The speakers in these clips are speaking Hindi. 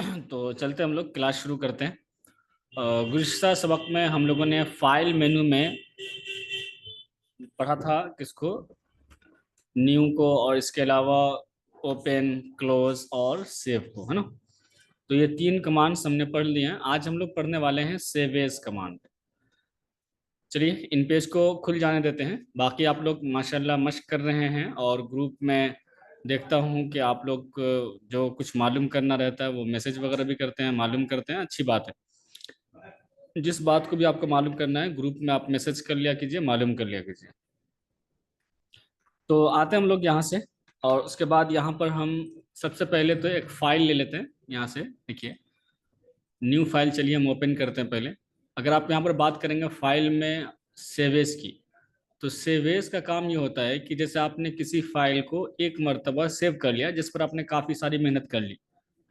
तो चलते हम लोग क्लास शुरू करते हैं। गुज़िश्ता सबक में हम लोगों ने फाइल मेनू में पढ़ा था किसको, न्यू को, और इसके अलावा ओपन, क्लोज और सेव को, है ना। तो ये तीन कमांड्स हमने पढ़ लिए हैं। आज हम लोग पढ़ने वाले हैं सेव एज कमांड। चलिए इन पेज को खुल जाने देते हैं। बाकी आप लोग माशाल्लाह मश्क कर रहे हैं, और ग्रुप में देखता हूँ कि आप लोग जो कुछ मालूम करना रहता है वो मैसेज वगैरह भी करते हैं, मालूम करते हैं, अच्छी बात है। जिस बात को भी आपको मालूम करना है ग्रुप में आप मैसेज कर लिया कीजिए, मालूम कर लिया कीजिए। तो आते हैं हम लोग यहाँ से, और उसके बाद यहाँ पर हम सबसे पहले तो एक फाइल ले लेते हैं। यहाँ से देखिए, न्यू फाइल, चलिए हम ओपन करते हैं पहले। अगर आप यहाँ पर बात करेंगे फाइल में सेवेज की, तो सेवेज का काम ये होता है कि जैसे आपने किसी फाइल को एक मर्तबा सेव कर लिया जिस पर आपने काफ़ी सारी मेहनत कर ली,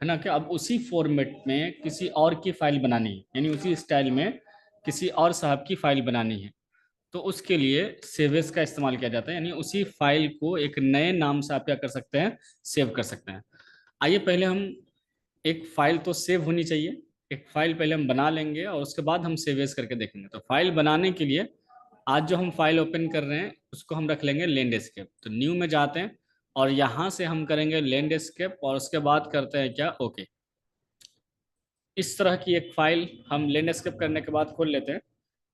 है ना, कि अब उसी फॉर्मेट में किसी और की फाइल बनानी है, यानी उसी स्टाइल में किसी और साहब की फाइल बनानी है। तो उसके लिए सेवेज का इस्तेमाल किया जाता है, यानी उसी फाइल को एक नए नाम से आप क्या कर सकते हैं, सेव कर सकते हैं। आइए पहले हम, एक फाइल तो सेव होनी चाहिए, एक फाइल पहले हम बना लेंगे और उसके बाद हम सेवेज करके देखेंगे। तो फाइल बनाने के लिए आज जो हम फाइल ओपन कर रहे हैं उसको हम रख लेंगे लैंडस्केप। तो न्यू में जाते हैं और यहाँ से हम करेंगे लैंडस्केप, और उसके बाद करते हैं क्या, ओके। इस तरह की एक फाइल हम लैंडस्केप करने के बाद खोल लेते हैं,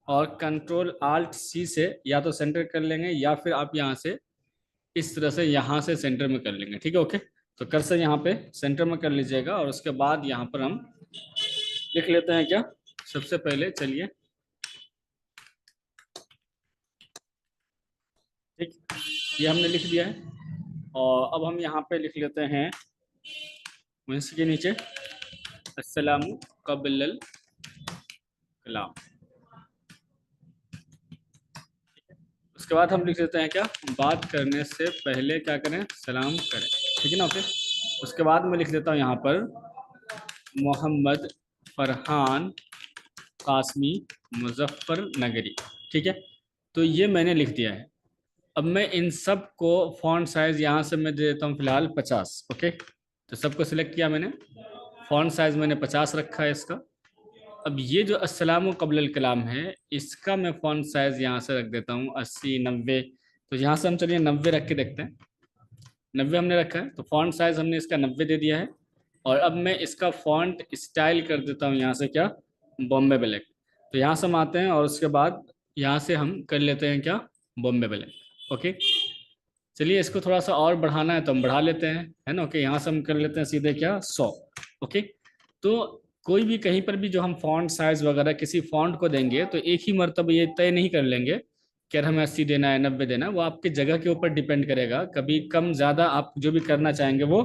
और कंट्रोल आल्ट सी से या तो सेंटर कर लेंगे, या फिर आप यहाँ से इस तरह से यहाँ से सेंटर में कर लेंगे, ठीक है, ओके। तो कर्सर यहाँ पे सेंटर में कर लीजिएगा, और उसके बाद यहाँ पर हम लिख लेते हैं क्या, सबसे पहले चलिए, ठीक, ये हमने लिख दिया है। और अब हम यहाँ पे लिख लेते हैं इसके नीचे अस्सलामु कबलल कलाम। उसके बाद हम लिख देते हैं क्या, बात करने से पहले क्या करें, सलाम करें, ठीक है ना, ओके। उसके बाद मैं लिख देता हूँ यहाँ पर मोहम्मद फरहान कासमी मुजफ्फर नगरी, ठीक है। तो ये मैंने लिख दिया है। अब मैं इन सब को फॉन्ट साइज यहाँ से मैं दे देता हूँ फिलहाल 50, ओके। तो सबको सिलेक्ट किया मैंने, फॉन्ट साइज मैंने 50 रखा है इसका। अब ये जो अस्सलामु कबलल कलाम है, इसका मैं फॉन्ट साइज यहाँ से रख देता हूँ 80, 90। तो यहाँ से हम चलिए 90 रख के देखते हैं। 90 हमने रखा है, तो फॉन्ट साइज हमने इसका 90 दे दिया है। और अब मैं इसका फॉन्ट स्टाइल कर देता हूँ यहाँ से क्या, बॉम्बे ब्लैक। तो यहाँ से हम आते हैं और उसके बाद यहाँ से हम कर लेते हैं क्या, बॉम्बे ब्लैक, ओके। चलिए इसको थोड़ा सा और बढ़ाना है तो हम बढ़ा लेते हैं, है ना, ओके। यहाँ से हम कर लेते हैं सीधे क्या, 100, ओके। तो कोई भी कहीं पर भी जो हम फॉन्ट साइज वगैरह किसी फॉन्ट को देंगे तो एक ही मर्तबा ये तय नहीं कर लेंगे कि हमें 80 देना है, 90 देना है। वो आपकी जगह के ऊपर डिपेंड करेगा, कभी कम ज़्यादा आप जो भी करना चाहेंगे वो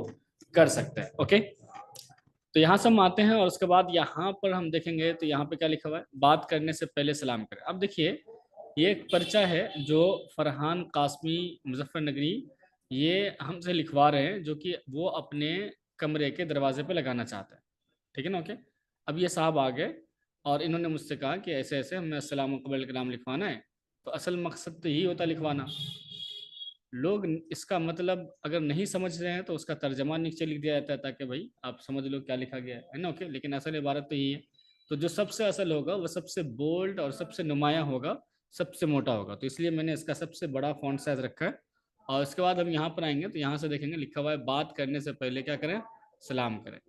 कर सकते हैं, ओके। तो यहाँ से हम आते हैं और उसके बाद यहाँ पर हम देखेंगे तो यहाँ पे क्या लिखा हुआ है, बात करने से पहले सलाम करें। अब देखिए ये एक पर्चा है जो फरहान कासमी मुजफ्फरनगरी ये हमसे लिखवा रहे हैं, जो कि वो अपने कमरे के दरवाजे पे लगाना चाहते हैं, ठीक है ना, ओके। अब ये साहब आ गए और इन्होंने मुझसे कहा कि ऐसे ऐसे हमें अस्सलाम कबल का नाम लिखवाना है। तो असल मकसद तो यही होता है लिखवाना। लोग इसका मतलब अगर नहीं समझ रहे हैं तो उसका तर्जमा नीचे लिख दिया जाता है ताकि भाई आप समझ लो क्या लिखा गया है ना, ओके। लेकिन असल इबारत तो यही है। तो जो सबसे असल होगा वो सबसे बोल्ड और सबसे नुमाया होगा, सबसे मोटा होगा। तो इसलिए मैंने इसका सबसे बड़ा फॉन्ट साइज रखा है। और उसके बाद हम यहाँ पर आएंगे तो यहाँ से देखेंगे लिखा हुआ है बात करने से पहले क्या करें, सलाम करें।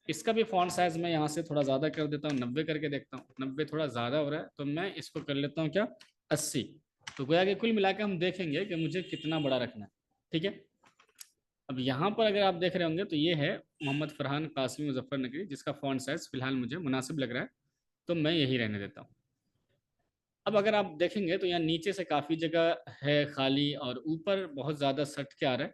इसका भी फॉन्ट साइज मैं यहाँ से थोड़ा ज़्यादा कर देता हूँ, 90 करके देखता हूँ। 90 थोड़ा ज़्यादा हो रहा है तो मैं इसको कर लेता हूँ क्या, 80। तो गोया कि कुल मिला के हम देखेंगे कि मुझे कितना बड़ा रखना है, ठीक है। अब यहाँ पर अगर आप देख रहे होंगे तो ये है मोहम्मद फरहान कासमी मुजफ्फरनगरी, जिसका फॉन्ट साइज फिलहाल मुझे मुनासिब लग रहा है, तो मैं यही रहने देता हूँ। अब अगर आप देखेंगे तो यहाँ नीचे से काफ़ी जगह है खाली, और ऊपर बहुत ज़्यादा सट के आ रहा है।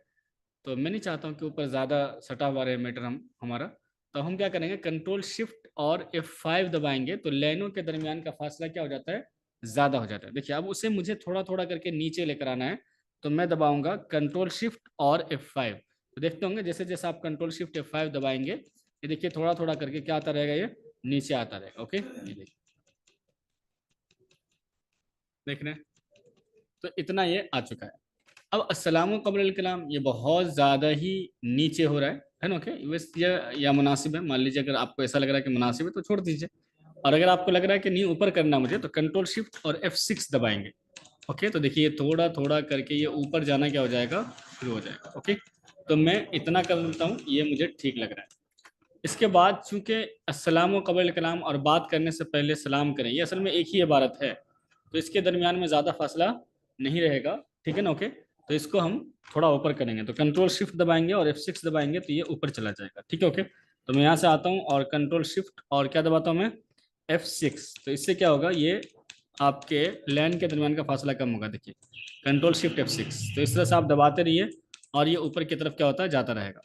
तो मैं नहीं चाहता हूँ कि ऊपर ज़्यादा सटा हुआ रहे मैटर हम हमारा। तो हम क्या करेंगे, कंट्रोल शिफ्ट और F5 दबाएंगे तो लाइनों के दरमियान का फासला क्या हो जाता है, ज़्यादा हो जाता है। देखिए अब उसे मुझे थोड़ा थोड़ा करके नीचे लेकर आना है, तो मैं दबाऊंगा कंट्रोल शिफ्ट और F5। तो देखते होंगे जैसे जैसे आप कंट्रोल शिफ्ट F5 दबाएंगे, ये देखिए थोड़ा थोड़ा करके क्या आता रहेगा, ये नीचे आता रहेगा, ओके। ये देखिए, देख रहे हैं, तो इतना ये आ चुका है। अब अस्सलामु कबल कलाम ये बहुत ज़्यादा ही नीचे हो रहा है है ना। ओके, वैसे या मुनासिब है, मान लीजिए अगर आपको ऐसा लग रहा है कि मुनासिब है तो छोड़ दीजिए, और अगर आपको लग रहा है कि नहीं ऊपर करना मुझे, तो कंट्रोल शिफ्ट और F6 दबाएंगे। ओके, तो देखिए थोड़ा थोड़ा करके ये ऊपर जाना क्या हो जाएगा, शुरू हो जाएगा। ओके, तो मैं इतना कर देता हूँ, ये मुझे ठीक लग रहा है। इसके बाद चूंकि अस्सलाम कबल कलाम और बात करने से पहले सलाम करें, ये असल में एक ही इबारत है, तो इसके दरमियान में ज़्यादा फासला नहीं रहेगा। ठीक है ना। ओके, तो इसको हम थोड़ा ऊपर करेंगे, तो कंट्रोल शिफ्ट दबाएंगे और F6 दबाएंगे तो ये ऊपर चला जाएगा। ठीक है। ओके, तो मैं यहाँ से आता हूँ और कंट्रोल शिफ्ट और क्या दबाता हूँ मैं, F6। तो इससे क्या होगा, ये आपके लैन के दरमियान का फासला कम होगा। देखिए कंट्रोल शिफ्ट F6, तो इस तरह से आप दबाते रहिए और ये ऊपर की तरफ क्या होता है, जाता रहेगा।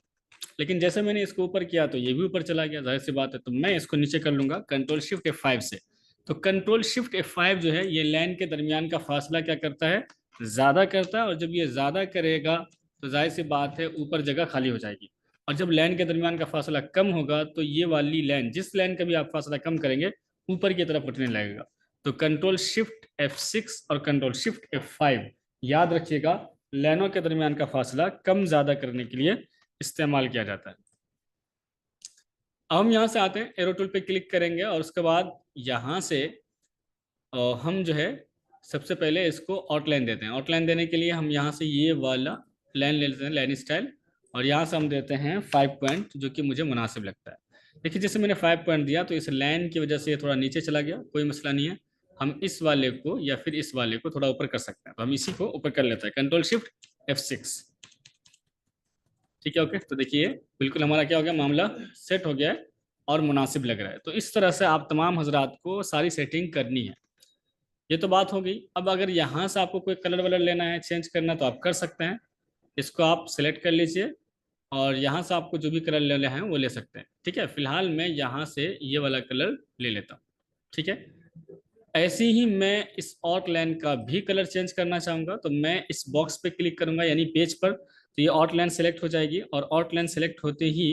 लेकिन जैसे मैंने इसको ऊपर किया तो ये भी ऊपर चला गया, जाहिर सी बात है, तो मैं इसको नीचे कर लूंगा कंट्रोल शिफ्ट F5 से। तो कंट्रोल शिफ्ट F5 जो है ये लाइन के दरमियान का फासला क्या करता है, ज़्यादा करता है, और जब ये ज़्यादा करेगा तो जाहिर सी बात है ऊपर जगह खाली हो जाएगी। और जब लाइन के दरमियान का फासला कम होगा तो ये वाली लाइन, जिस लाइन का भी आप फासला कम करेंगे, ऊपर की तरफ उठने लगेगा। तो कंट्रोल शिफ्ट F6 और कंट्रोल शिफ्ट F5 याद रखिएगा, लाइनों के दरमियान का फासला कम ज़्यादा करने के लिए इस्तेमाल किया जाता है। अब हम यहाँ से आते हैं, एरो टूल पे क्लिक करेंगे और उसके बाद यहाँ से हम जो है सबसे पहले इसको आउटलाइन देते हैं। आउटलाइन देने के लिए हम यहाँ से ये वाला लाइन ले लेते हैं, लाइन स्टाइल, और यहाँ से हम देते हैं 5 पॉइंट, जो कि मुझे मुनासिब लगता है। देखिए जैसे मैंने 5 पॉइंट दिया तो इस लाइन की वजह से ये थोड़ा नीचे चला गया, कोई मसला नहीं है। हम इस वाले को या फिर इस वाले को थोड़ा ऊपर कर सकते हैं, तो हम इसी को ऊपर कर लेते हैं, कंट्रोल शिफ्ट F6। ठीक है। ओके, तो देखिए बिल्कुल हमारा क्या हो गया, मामला सेट हो गया है और मुनासिब लग रहा है। तो इस तरह से आप तमाम हजरात को सारी सेटिंग करनी है। ये तो बात हो गई। अब अगर यहाँ से आपको कोई कलर वलर लेना है, चेंज करना है, तो आप कर सकते हैं। इसको आप सिलेक्ट कर लीजिए और यहाँ से आपको जो भी कलर लेना है वो ले सकते हैं। ठीक है, फिलहाल मैं यहाँ से ये वाला कलर ले लेता हूँ। ठीक है, ऐसे ही मैं इस आउटलाइन का भी कलर चेंज करना चाहूँगा, तो मैं इस बॉक्स पे क्लिक करूँगा यानी पेज पर, तो ये आउटलाइन सेलेक्ट हो जाएगी, और आउटलाइन सेलेक्ट होते ही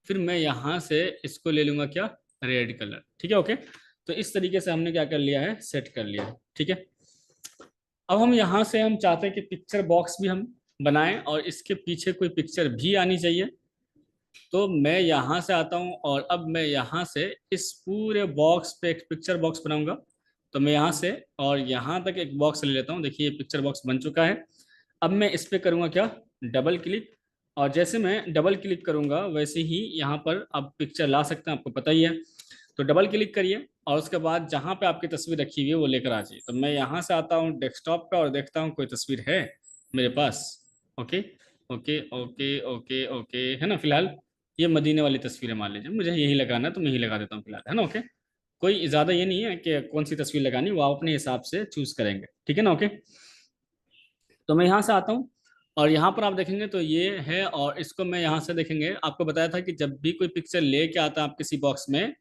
फिर मैं यहाँ से इसको ले लूँगा क्या, रेड कलर। ठीक है। ओके, तो इस तरीके से हमने क्या कर लिया है, सेट कर लिया है। ठीक है, अब हम यहाँ से हम चाहते हैं कि पिक्चर बॉक्स भी हम बनाएं और इसके पीछे कोई पिक्चर भी आनी चाहिए। तो मैं यहाँ से आता हूँ और अब मैं यहाँ से इस पूरे बॉक्स पे एक पिक्चर बॉक्स बनाऊंगा। तो मैं यहाँ से और यहाँ तक एक बॉक्स ले लेता हूँ। देखिए ये पिक्चर बॉक्स बन चुका है। अब मैं इस पे करूँगा क्या, डबल क्लिक, और जैसे मैं डबल क्लिक करूँगा वैसे ही यहाँ पर आप पिक्चर ला सकते हैं, आपको पता ही है। तो डबल क्लिक करिए और उसके बाद जहाँ पे आपकी तस्वीर रखी हुई है वो लेकर आ जाइए। तो मैं यहाँ से आता हूँ डेस्कटॉप पे और देखता हूँ कोई तस्वीर है मेरे पास। Okay okay okay okay okay, है ना। फिलहाल ये मदीने वाली तस्वीर है, मान लीजिए मुझे यही लगाना है तो मैं यही लगा देता हूँ फिलहाल, है ना। ओके, कोई ज़्यादा ये नहीं है कि कौन सी तस्वीर लगानी, वो आप अपने हिसाब से चूज करेंगे। ठीक है ना। ओके, तो मैं यहाँ से आता हूँ और यहाँ पर आप देखेंगे तो ये है, और इसको मैं यहाँ से देखेंगे, आपको बताया था कि जब भी कोई पिक्चर लेके आता है आप किसी बॉक्स में,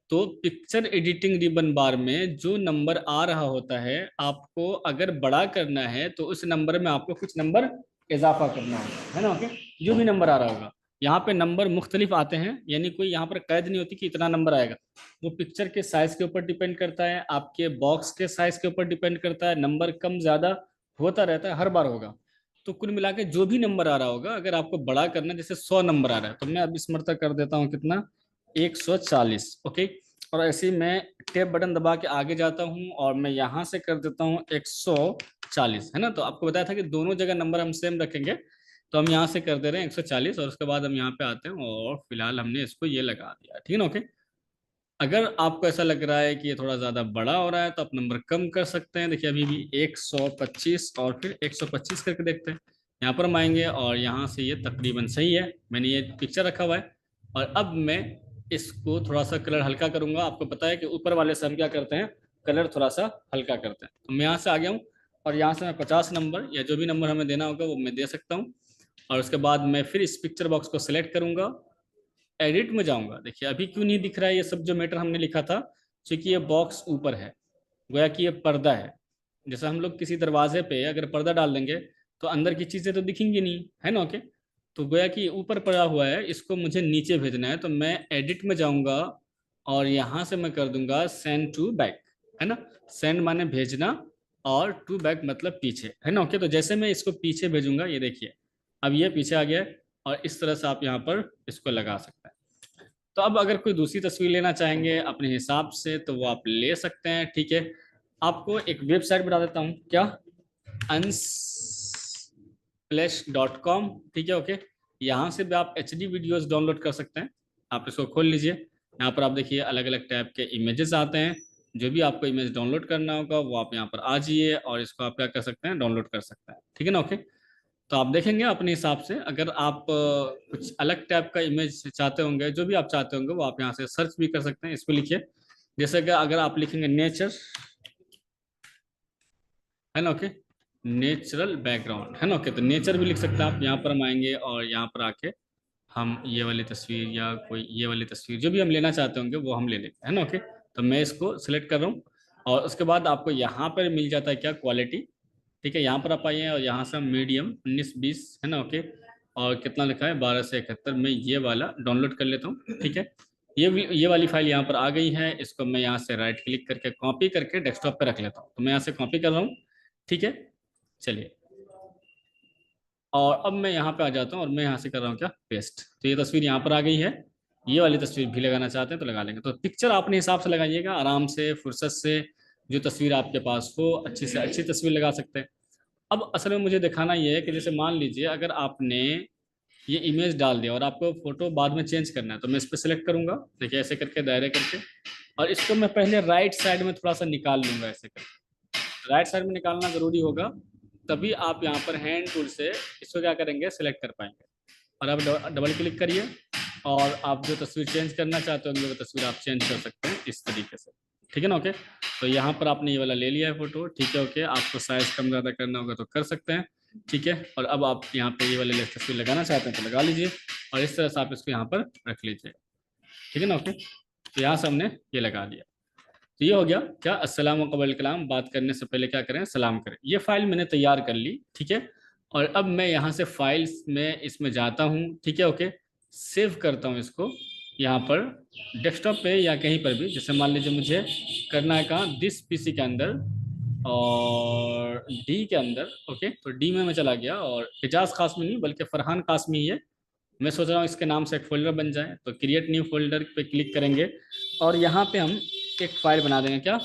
तो पिक्चर एडिटिंग रिबन बार में जो नंबर आ रहा होता है, आपको अगर बड़ा करना है तो उस नंबर में आपको कुछ नंबर इजाफा करना होगा, है ना। ओके, जो भी नंबर आ रहा होगा, यहाँ पे नंबर मुख्तलिफ आते हैं, यानी कोई यहाँ पर कैद नहीं होती कि इतना नंबर आएगा। वो पिक्चर के साइज के ऊपर डिपेंड करता है, आपके बॉक्स के साइज के ऊपर डिपेंड करता है, नंबर कम ज़्यादा होता रहता है, हर बार होगा। तो कुल मिला के जो भी नंबर आ रहा होगा, अगर आपको बड़ा करना है, जैसे 100 नंबर आ रहा है, तो मैं अब इस मरतबा कर देता हूँ कितना, 140। ओके, और ऐसे ही मैं टेप बटन दबा के आगे जाता हूँ और मैं यहाँ से कर देता हूँ 140, है ना। तो आपको बताया था कि दोनों जगह नंबर हम सेम रखेंगे, तो हम यहाँ से कर दे रहे हैं 140, और उसके बाद हम यहाँ पे आते हैं और फिलहाल हमने इसको ये लगा दिया। ठीक है ना। ओके, अगर आपको ऐसा लग रहा है कि ये थोड़ा ज़्यादा बड़ा हो रहा है तो आप नंबर कम कर सकते हैं। देखिए अभी भी 125 और फिर 125 करके देखते हैं। यहाँ पर हम आएंगे और यहाँ से ये तकरीबन सही है, मैंने ये पिक्चर रखा हुआ है। और अब मैं इसको थोड़ा सा कलर हल्का करूँगा। आपको पता है कि ऊपर वाले से हम क्या करते हैं, कलर थोड़ा सा हल्का करते हैं। तो मैं यहाँ से आ गया हूँ और यहाँ से मैं 50 नंबर या जो भी नंबर हमें देना होगा वो मैं दे सकता हूँ। और उसके बाद मैं फिर इस पिक्चर बॉक्स को सिलेक्ट करूँगा, एडिट में जाऊंगा। देखिए अभी क्यों नहीं दिख रहा है ये सब जो मैटर हमने लिखा था, क्योंकि ये बॉक्स ऊपर है, गोया कि ये पर्दा है। जैसे हम लोग किसी दरवाजे पे अगर पर्दा डाल देंगे तो अंदर की चीज़ें तो दिखेंगी नहीं, है ना। ओके, तो गोया कि ऊपर पड़ा हुआ है, इसको मुझे नीचे भेजना है, तो मैं एडिट में जाऊंगा और यहाँ से मैं कर दूंगा सेंड टू बैक, है ना। सेंड माने भेजना और टू बैक मतलब पीछे, है ना। ओके, तो जैसे मैं इसको पीछे भेजूंगा, ये देखिए अब ये पीछे आ गया है। और इस तरह से आप यहाँ पर इसको लगा सकते हैं। तो अब अगर कोई दूसरी तस्वीर लेना चाहेंगे अपने हिसाब से तो वो आप ले सकते हैं, ठीक है। आपको एक वेबसाइट बता देता हूँ, क्या, unsplash.com, ठीक है, ओके। यहाँ से भी आप HD वीडियोस डाउनलोड कर सकते हैं। आप इसको खोल लीजिए, यहाँ पर आप देखिए अलग अलग टाइप के इमेजेस आते हैं। जो भी आपको इमेज डाउनलोड करना होगा वो आप यहाँ पर आ जाइए और इसको आप क्या कर सकते हैं, डाउनलोड कर सकते हैं, ठीक है ना, ओके। तो आप देखेंगे अपने हिसाब से, अगर आप कुछ अलग टाइप का इमेज चाहते होंगे, जो भी आप चाहते होंगे वो आप यहाँ से सर्च भी कर सकते हैं। इस पर लिखिए, जैसे कि अगर आप लिखेंगे नेचर, है ना, ओके, नेचुरल बैकग्राउंड, है ना, ओके, तो नेचर भी लिख सकते हैं आप। यहाँ पर हम आएंगे और यहाँ पर आके हम ये वाली तस्वीर या कोई ये वाली तस्वीर जो भी हम लेना चाहते होंगे वो हम ले लेंगे, है ना, ओके। तो मैं इसको सिलेक्ट कर रहा हूँ और उसके बाद आपको यहाँ पर मिल जाता है क्या, क्वालिटी, ठीक है। यहाँ पर आप आइए और यहाँ से मीडियम 19-20, है ना, ओके। और कितना लिखा है, 1271, मैं ये वाला डाउनलोड कर लेता हूँ, ठीक है। ये वाली फाइल यहाँ पर आ गई है। इसको मैं यहाँ से राइट क्लिक करके कॉपी करके डेस्कटॉप पे रख लेता हूँ। तो मैं यहाँ से कॉपी कर रहा हूँ, ठीक है। चलिए, और अब मैं यहाँ पे आ जाता हूँ और मैं यहाँ से कर रहा हूँ क्या, पेस्ट। तो ये तस्वीर यहाँ पर आ गई है। ये वाली तस्वीर भी लगाना चाहते हैं तो लगा लेंगे। तो पिक्चर अपने हिसाब से लगाइएगा, आराम से, फुर्सत से, जो तस्वीर आपके पास हो, अच्छी से अच्छी तस्वीर लगा सकते हैं। अब असल में मुझे दिखाना ये है कि जैसे मान लीजिए अगर आपने ये इमेज डाल दिया और आपको फोटो बाद में चेंज करना है, तो मैं इस पर सेलेक्ट करूंगा, देखिए ऐसे करके दायरे करके, और इसको मैं पहले राइट साइड में थोड़ा सा निकाल लूंगा, ऐसे करके राइट साइड में निकालना जरूरी होगा, तभी आप यहाँ पर हैंड टूल से इसको क्या करेंगे, सेलेक्ट कर पाएंगे। और अब डबल क्लिक करिए और आप जो तस्वीर चेंज करना चाहते होंगे वो तस्वीर आप चेंज कर सकते हैं इस तरीके से, ठीक है ना, ओके। तो यहाँ पर आपने ये वाला ले लिया है फोटो, ठीक है, ओके। आपको साइज कम ज़्यादा करना होगा तो कर सकते हैं, ठीक है। और अब आप यहाँ पे ये वाले तस्वीर लगाना चाहते हैं तो लगा लीजिए और इस तरह से आप इसको यहाँ पर रख लीजिए, ठीक है ना, ओके। तो यहाँ से हमने ये लगा लिया। तो ये हो गया क्या, अस्सलाम कबल कलाम, बात करने से पहले क्या करें, सलाम करें। ये फाइल मैंने तैयार कर ली, ठीक है। और अब मैं यहाँ से फाइल्स में इसमें जाता हूँ, ठीक है, ओके। सेव करता हूँ इसको यहाँ पर डेस्कटॉप पे या कहीं पर भी, जैसे मान लीजिए मुझे करना है कहाँ, दिस पीसी के अंदर और डी के अंदर, ओके। तो डी में मैं चला गया और एजाज कासमी नहीं बल्कि फरहान कासमी ही है। मैं सोच रहा हूँ इसके नाम से एक फोल्डर बन जाए, तो क्रिएट न्यू फोल्डर पे क्लिक करेंगे और यहाँ पे हम एक फाइल बना देंगे, क्या,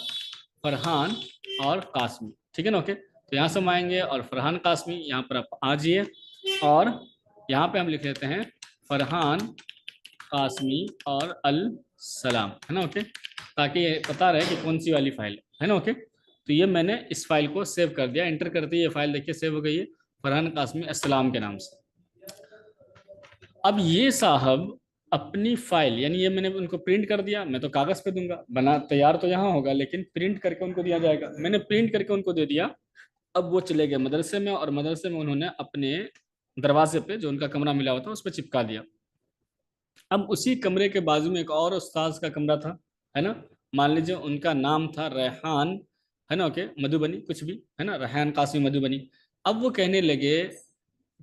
फरहान और कासमी, ठीक है ना, ओके। तो यहाँ से हम आएंगे और फरहान कासमी, यहाँ पर आप आ जाइए और यहाँ पे हम लिख लेते हैं फरहान कासमी और अल सलाम, है ना, ओके, ताकि ये पता रहे कि कौन सी वाली फाइल है ना, ओके। तो ये मैंने इस फाइल को सेव कर दिया, एंटर करते ही ये फाइल देखिए सेव हो गई है, फरहान कासमी अस्सलाम के नाम से। अब ये साहब अपनी फाइल, यानी ये मैंने उनको प्रिंट कर दिया, मैं तो कागज पे दूंगा, बना तैयार तो यहाँ होगा लेकिन प्रिंट करके उनको दिया जाएगा। मैंने प्रिंट करके उनको दे दिया। अब वो चले गए मदरसे में और मदरसे में उन्होंने अपने दरवाजे पे जो उनका कमरा मिला हुआ था उस पर चिपका दिया। अब उसी कमरे के बाजू में एक और उस्ताद का कमरा था, है ना। मान लीजिए उनका नाम था रेहान, है ना, ओके, मधुबनी कुछ भी, है ना, रेहान कासिम मधुबनी। अब वो कहने लगे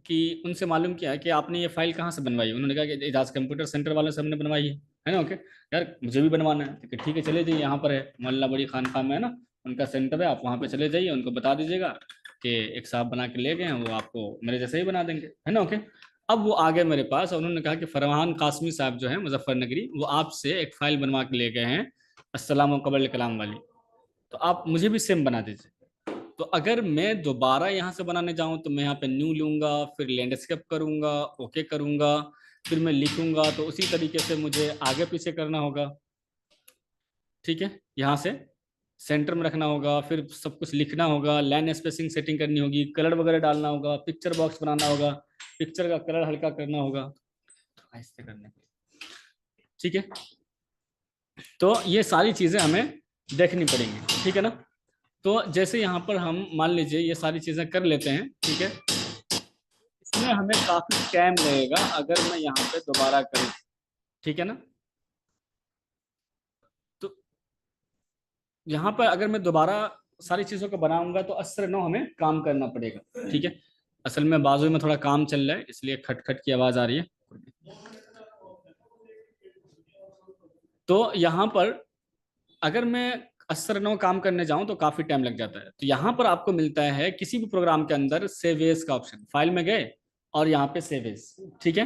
कि उनसे मालूम किया कि आपने ये फाइल कहाँ से बनवाई। उन्होंने कहा कि एजाज कंप्यूटर सेंटर वाले से हमने बनवाई है ना, ओके। यार मुझे भी बनवाना है, तो ठीक है चले जाइए, यहाँ पर है मोहल्ला बड़ी खानका में, है ना, उनका सेंटर है, आप वहाँ पे चले जाइए, उनको बता दीजिएगा कि एक साहब बना के ले गए हैं, वो आपको मेरे जैसे ही बना देंगे, है ना, ओके। अब वो आ गए मेरे पास और उन्होंने कहा कि फरहान कासमी साहब जो है मुजफ्फरनगरी, वो आपसे एक फाइल बनवा के ले गए हैं अस्सलाम कबल कलाम वाली, तो आप मुझे भी सेम बना दीजिए। तो अगर मैं दोबारा यहाँ से बनाने जाऊँ तो मैं यहाँ पे न्यू लूँगा, फिर लैंडस्केप करूँगा, ओके करूँगा, फिर मैं लिखूँगा, तो उसी तरीके से मुझे आगे पीछे करना होगा, ठीक है। यहाँ से सेंटर में रखना होगा, फिर सब कुछ लिखना होगा, लाइन स्पेसिंग सेटिंग करनी होगी, कलर वगैरह डालना होगा, पिक्चर बॉक्स बनाना होगा, पिक्चर का कलर हल्का करना होगा, तो ऐसे करने के, ठीक है। तो ये सारी चीज़ें हमें देखनी पड़ेंगी, ठीक है ना। तो जैसे यहाँ पर हम मान लीजिए ये सारी चीज़ें कर लेते हैं, ठीक है। इसमें हमें काफ़ी टाइम लगेगा अगर मैं यहाँ पे दोबारा करूँ, ठीक है ना। तो यहाँ पर अगर मैं दोबारा सारी चीज़ों को बनाऊंगा तो असर नौ हमें काम करना पड़ेगा, ठीक है। असल में बाजू में थोड़ा काम चल रहा है इसलिए खटखट की आवाज़ आ रही है। तो यहाँ पर अगर मैं असर नौ काम करने जाऊं तो काफी टाइम लग जाता है। तो यहाँ पर आपको मिलता है किसी भी प्रोग्राम के अंदर सेव एज का ऑप्शन, फाइल में गए और यहाँ पे सेव एज। ठीक है,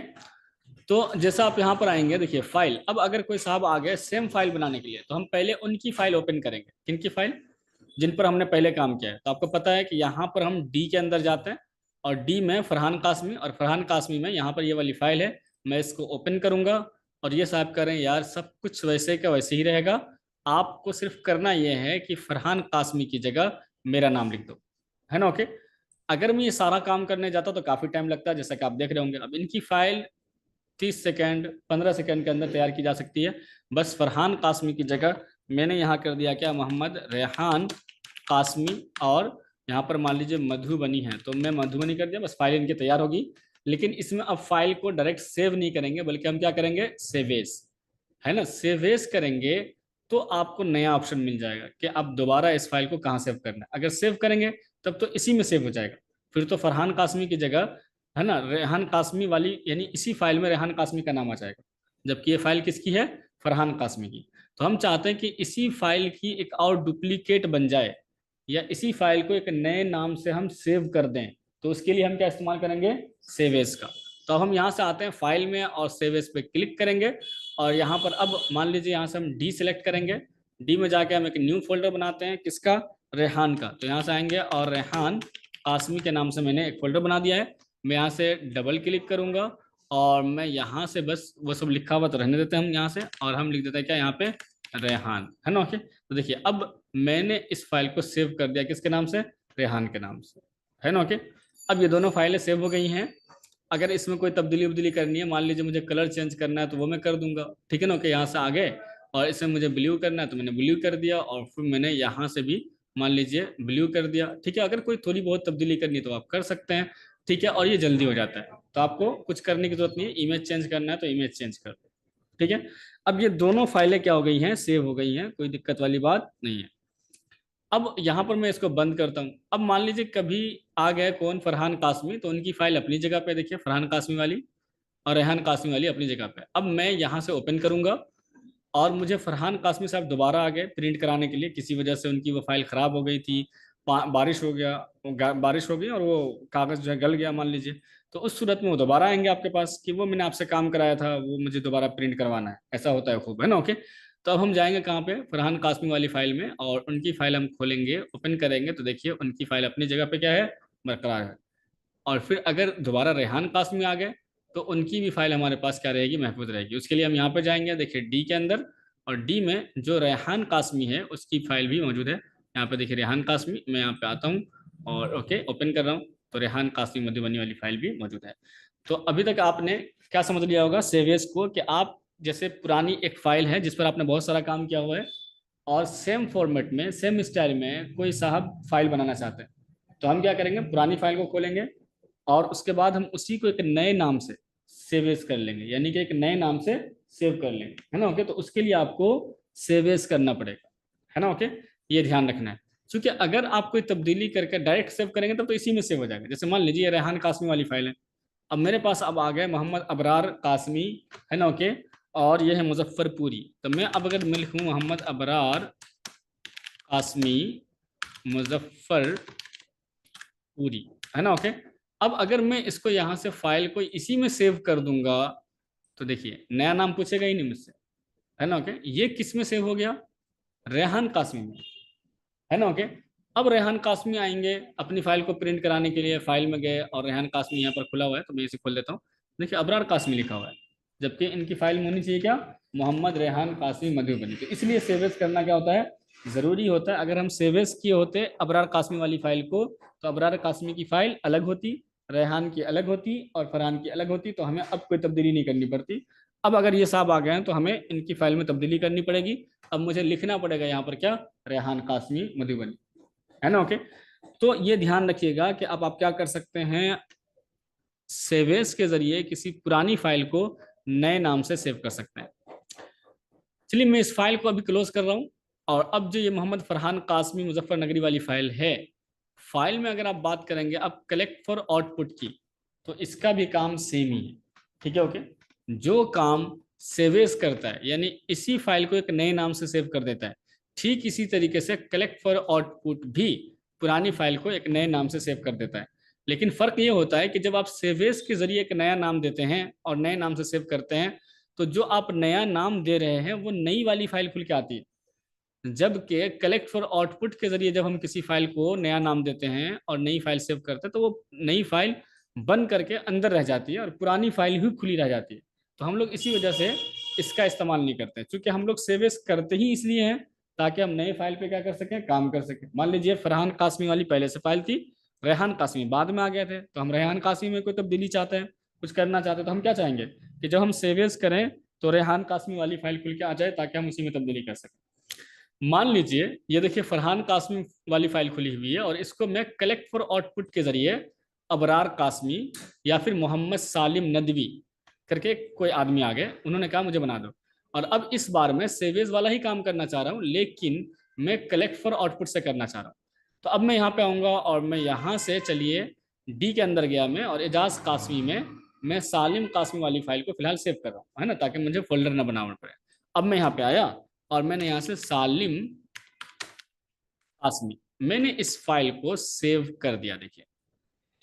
तो जैसा आप यहाँ पर आएंगे, देखिए फाइल, अब अगर कोई साहब आ गए सेम फाइल बनाने के लिए, तो हम पहले उनकी फाइल ओपन करेंगे। किनकी फाइल? जिन पर हमने पहले काम किया है। तो आपको पता है कि यहाँ पर हम डी के अंदर जाते हैं, और डी में फरहान कासमी, और फरहान कासमी में यहाँ पर ये वाली फाइल है। मैं इसको ओपन करूंगा, और ये साहब करें यार सब कुछ वैसे का वैसे ही रहेगा। आपको सिर्फ करना ये है कि फरहान कासमी की जगह मेरा नाम लिख दो, है ना। ओके, अगर मैं ये सारा काम करने जाता तो काफ़ी टाइम लगता है, जैसा कि आप देख रहे होंगे। अब इनकी फाइल 30 सेकेंड 15 सेकेंड के अंदर तैयार की जा सकती है। बस फरहान कासमी की जगह मैंने यहाँ कर दिया क्या, मोहम्मद रेहान कासमी, और यहाँ पर मान लीजिए मधुबनी है तो मैं मधुबनी कर दिया, बस फाइल इनकी तैयार होगी। लेकिन इसमें अब फाइल को डायरेक्ट सेव नहीं करेंगे, बल्कि हम क्या करेंगे, सेवेस, है ना। सेवेस करेंगे तो आपको नया ऑप्शन मिल जाएगा कि आप दोबारा इस फाइल को कहाँ सेव करना है। अगर सेव करेंगे तब तो इसी में सेव हो जाएगा, फिर तो फरहान कासमी की जगह, है ना, रेहान कासमी वाली, यानी इसी फाइल में रेहान कासमी का नाम आ जाएगा, जबकि ये फाइल किसकी है, फरहान कासमी की। तो हम चाहते हैं कि इसी फाइल की एक और डुप्लीकेट बन जाए, या इसी फाइल को एक नए नाम से हम सेव कर दें। तो उसके लिए हम क्या इस्तेमाल करेंगे, सेव एज का। तो हम यहाँ से आते हैं फाइल में, और सेव एज पे क्लिक करेंगे, और यहाँ पर अब मान लीजिए यहाँ से हम डी सेलेक्ट करेंगे। डी में जाके हम एक न्यू फोल्डर बनाते हैं, किसका, रेहान का। तो यहाँ से आएंगे, और रेहान कासमी के नाम से मैंने एक फोल्डर बना दिया है। मैं यहाँ से डबल क्लिक करूंगा, और मैं यहाँ से बस वो सब लिखा हुआ तो रहने देते हैं हम यहाँ से, और हम लिख देते हैं क्या यहाँ पे, रेहान, है ना। ओके, तो देखिए अब मैंने इस फाइल को सेव कर दिया, किसके नाम से, रेहान के नाम से, है ना। ओके, अब ये दोनों फाइलें सेव हो गई हैं। अगर इसमें कोई तब्दीली उब्दीली करनी है, मान लीजिए मुझे कलर चेंज करना है, तो वो मैं कर दूंगा, ठीक है ना। ओके, यहाँ से आ गए, और इसमें मुझे ब्लू करना है तो मैंने ब्लू कर दिया, और फिर मैंने यहाँ से भी मान लीजिए ब्लू कर दिया, ठीक है। अगर कोई थोड़ी बहुत तब्दीली करनी है तो आप कर सकते हैं, ठीक है, और ये जल्दी हो जाता है। तो आपको कुछ करने की जरूरत नहीं है, इमेज चेंज करना है तो इमेज चेंज कर दो, ठीक है। अब ये दोनों फाइलें क्या हो गई हैं, सेव हो गई हैं, कोई दिक्कत वाली बात नहीं है। अब यहाँ पर मैं इसको बंद करता हूँ। अब मान लीजिए कभी आ गए कौन, फरहान कासमी, तो उनकी फाइल अपनी जगह पे, देखिए फरहान कासमी वाली और रेहान कासमी वाली अपनी जगह पे। अब मैं यहाँ से ओपन करूंगा, और मुझे फरहान कासमी साहब दोबारा आ गए प्रिंट कराने के लिए, किसी वजह से उनकी वो फाइल खराब हो गई थी, बारिश हो गया, बारिश हो गई और वो कागज जो है गल गया मान लीजिए। तो उस सूरत में वो दोबारा आएंगे आपके पास कि वो मैंने आपसे काम कराया था, वो मुझे दोबारा प्रिंट करवाना है, ऐसा होता है खूब, है ना। ओके, तो अब हम जाएंगे कहाँ पे, फरहान कासमी वाली फाइल में, और उनकी फाइल हम खोलेंगे, ओपन करेंगे, तो देखिए उनकी फाइल अपनी जगह पे क्या है, बरकरार है। और फिर अगर दोबारा रेहान कासमी आ गए तो उनकी भी फाइल हमारे पास क्या रहेगी, महफूज रहेगी। उसके लिए हम यहाँ पे जाएंगे, देखिए डी के अंदर, और डी में जो रेहान कासमी है उसकी फाइल भी मौजूद है। यहाँ पे देखिए रेहान कासमी, मैं यहाँ पे आता हूँ, और ओके ओपन कर रहा हूँ, तो रेहान कासमी मधुबनी वाली फाइल भी मौजूद है। तो अभी तक आपने क्या समझ लिया होगा सेवियस को, कि आप जैसे पुरानी एक फाइल है जिस पर आपने बहुत सारा काम किया हुआ है, और सेम फॉर्मेट में सेम स्टाइल में कोई साहब फाइल बनाना चाहते हैं, तो हम क्या करेंगे, पुरानी फाइल को खोलेंगे, और उसके बाद हम उसी को एक नए नाम से सेवेस कर लेंगे, यानी कि एक नए नाम से सेव कर लेंगे, है ना। ओके, तो उसके लिए आपको सेवेस करना पड़ेगा, है ना। ओके, ये ध्यान रखना है, क्योंकि अगर आप कोई तब्दीली करके डायरेक्ट सेव करेंगे तब तो इसी में सेव हो जाएगा। जैसे मान लीजिए रेहान कासमी वाली फाइल है, अब मेरे पास अब आ गए मोहम्मद अबरार कासमी, है ना। ओके, और ये है मुजफ्फरपुरी, तो मैं अब अगर मैं लिखूँ मोहम्मद अबरार कासमी मुजफ्फरपुरी, है ना। ओके, अब अगर मैं इसको यहाँ से फाइल को इसी में सेव कर दूंगा, तो देखिए नया नाम पूछेगा ही नहीं मुझसे, है ना। ओके, ये किस में सेव हो गया, रेहान कासमी में, है ना। ओके, अब रेहान कासमी आएंगे अपनी फाइल को प्रिंट कराने के लिए, फाइल में गए और रेहान कासमी यहाँ पर खुला हुआ है, तो मैं इसे खोल देता हूँ। देखिए अबरार कासमी लिखा हुआ है, जबकि इनकी फाइल में होनी चाहिए क्या, मोहम्मद रेहान कासमी मधुबनी। तो इसलिए सेवेस करना क्या होता है, जरूरी होता है। अगर हम सेवेस किए होते अबरार कासमी वाली फाइल को, तो अबरार कासमी की फाइल अलग होती, रेहान की अलग होती, और फरहान की अलग होती, तो हमें अब कोई तब्दीली नहीं करनी पड़ती। अब अगर ये साहब आ गए हैं तो हमें इनकी फाइल में तब्दीली करनी पड़ेगी। अब मुझे लिखना पड़ेगा यहाँ पर क्या, रेहान कासमी मधुबनी, है ना। ओके, तो ये ध्यान रखिएगा कि अब आप क्या कर सकते हैं, सेवेस के जरिए किसी पुरानी फाइल को नए नाम से सेव कर सकते हैं। चलिए मैं इस फाइल को अभी क्लोज कर रहा हूं, और अब जो ये मोहम्मद फरहान कासमी मुजफ्फरनगरी वाली फाइल है, फाइल में अगर आप बात करेंगे अब कलेक्ट फॉर आउटपुट की, तो इसका भी काम सेम ही है, ठीक है। ओके, जो काम सेवेस करता है, यानी इसी फाइल को एक नए नाम से सेव कर देता है, ठीक इसी तरीके से कलेक्ट फॉर आउटपुट भी पुरानी फाइल को एक नए नाम से सेव कर देता है। लेकिन फर्क ये होता है कि जब आप सेव एज के जरिए एक नया नाम देते हैं और नए नाम से सेव करते हैं, तो जो आप नया नाम दे रहे हैं वो नई वाली फाइल खुल के आती है। जबकि कलेक्ट फॉर आउटपुट के जरिए जब हम किसी फाइल को नया नाम देते हैं और नई फाइल सेव करते हैं, तो वो नई फाइल बंद करके अंदर रह जाती है और पुरानी फाइल भी खुली रह जाती है। तो हम लोग इसी वजह से इसका इस्तेमाल नहीं करते, क्योंकि हम लोग सेव एज करते ही इसलिए हैं ताकि हम नए फाइल पे क्या कर सकें, काम कर सकें। मान लीजिए फरहान कासमी वाली पहले से फाइल थी, रेहान कासमी बाद में आ गए थे, तो हम रेहान कासमी में कोई तब्दीली चाहते हैं, कुछ करना चाहते हैं, तो हम क्या चाहेंगे कि जब हम सेव एज करें तो रेहान कासमी वाली फाइल खुल के आ जाए ताकि हम उसी में तब्दीली कर सकें। मान लीजिए ये देखिए फरहान कासमी वाली फाइल खुली हुई है और इसको मैं कलेक्ट फॉर आउटपुट के जरिए अबरार कासमी या फिर मोहम्मद सालिम नदवी करके कोई आदमी आ गए, उन्होंने कहा मुझे बना दो। और अब इस बार मैं सेवेज वाला ही काम करना चाह रहा हूँ, लेकिन मैं कलेक्ट फॉर आउटपुट से करना चाह रहा हूँ। तो अब मैं यहाँ पे आऊँगा और मैं यहाँ से चलिए डी के अंदर गया मैं, और एजाज कासमी में मैं सालिम कासमी वाली फाइल को फिलहाल सेव कर रहा हूँ, है ना, ताकि मुझे फोल्डर ना बनाना पड़े। अब मैं यहाँ पे आया और मैंने यहाँ से सालिम कासमी, मैंने इस फाइल को सेव कर दिया। देखिए